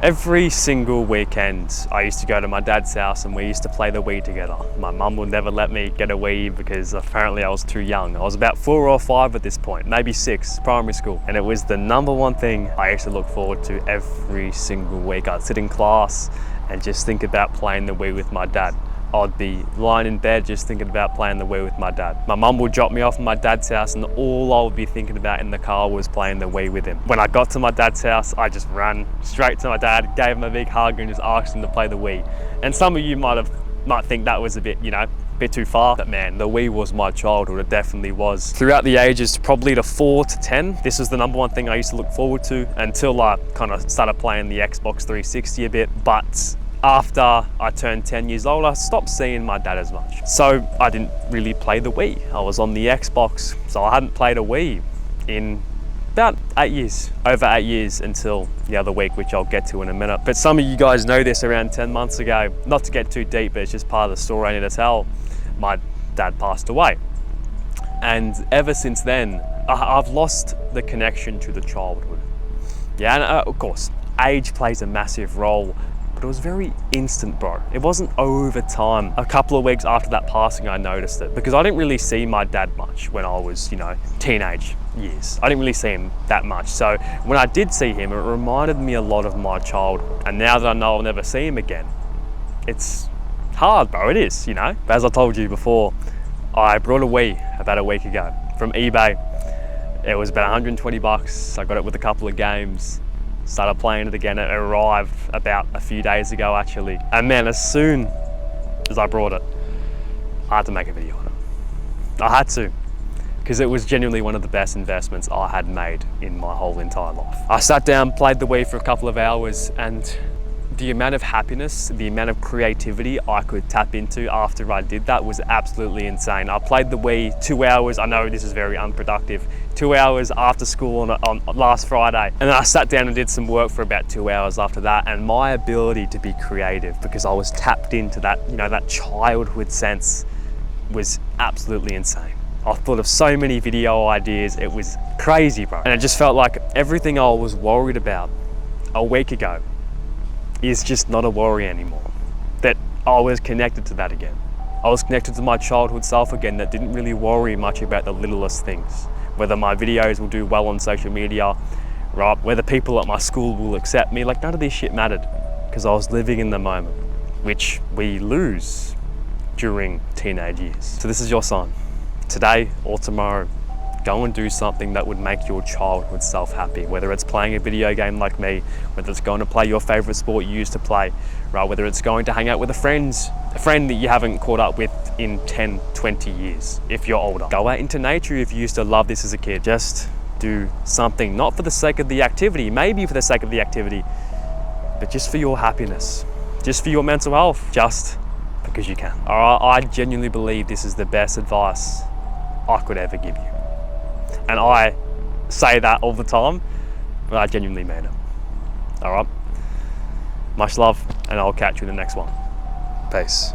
Every single weekend, I used to go to my dad's house and we used to play the Wii together. My mum would never let me get a Wii because apparently I was too young. I was about 4 or 5 at this point, maybe 6, primary school. And it was the #1 thing I used to look forward to every single week. I'd sit in class and just think about playing the Wii with my dad. I'd be lying in bed just thinking about playing the Wii with my dad. My mum would drop me off at my dad's house and all I would be thinking about in the car was playing the Wii with him. When I got to my dad's house, I just ran straight to my dad, gave him a big hug and just asked him to play the Wii. And some of you might think that was a bit, a bit too far. But man, the Wii was my childhood, it definitely was. Throughout the ages, probably to 4 to 10, this was the #1 thing I used to look forward to until I kind of started playing the Xbox 360 a bit. But after I turned 10 years old, I stopped seeing my dad as much. So I didn't really play the Wii. I was on the Xbox, so I hadn't played a Wii in about 8 years. Over 8 years until the other week, which I'll get to in a minute. But some of you guys know this around 10 months ago. Not to get too deep, but it's just part of the story I need to tell. My dad passed away. And ever since then, I've lost the connection to the childhood. Yeah, and of course, age plays a massive role. It was very instant, bro. It wasn't over time. A couple of weeks after that passing, I noticed it because I didn't really see my dad much when I was, teenage years. I didn't really see him that much. So when I did see him, it reminded me a lot of my childhood. And now that I know I'll never see him again, it's hard, bro. It is, But as I told you before, I brought a Wii about a week ago from eBay. It was about 120 bucks. I got it with a couple of games. Started playing it again. It arrived about a few days ago actually. And man, as soon as I brought it, I had to make a video on it. I had to, because it was genuinely one of the best investments I had made in my whole entire life. I sat down, played the Wii for a couple of hours, and the amount of happiness, the amount of creativity I could tap into after I did that was absolutely insane. I played the Wii 2 hours. I know this is very unproductive. 2 hours after school on last Friday. And then I sat down and did some work for about 2 hours after that. And my ability to be creative, because I was tapped into that, that childhood sense, was absolutely insane. I thought of so many video ideas. It was crazy, bro. And it just felt like everything I was worried about a week ago is just not a worry anymore. That I was connected to that again. I was connected to my childhood self again that didn't really worry much about the littlest things. Whether my videos will do well on social media, right? Whether people at my school will accept me, none of this shit mattered because I was living in the moment, which we lose during teenage years. So this is your sign. Today or tomorrow, go and do something that would make your childhood self happy, whether it's playing a video game like me, whether it's going to play your favorite sport you used to play, right? Whether it's going to hang out with a friend that you haven't caught up with in 10, 20 years, if you're older. Go out into nature if you used to love this as a kid. Just do something, not for the sake of the activity, maybe for the sake of the activity, but just for your happiness, just for your mental health, just because you can. All right, I genuinely believe this is the best advice I could ever give you. And I say that all the time, but I genuinely mean it. All right, much love, and I'll catch you in the next one. Peace.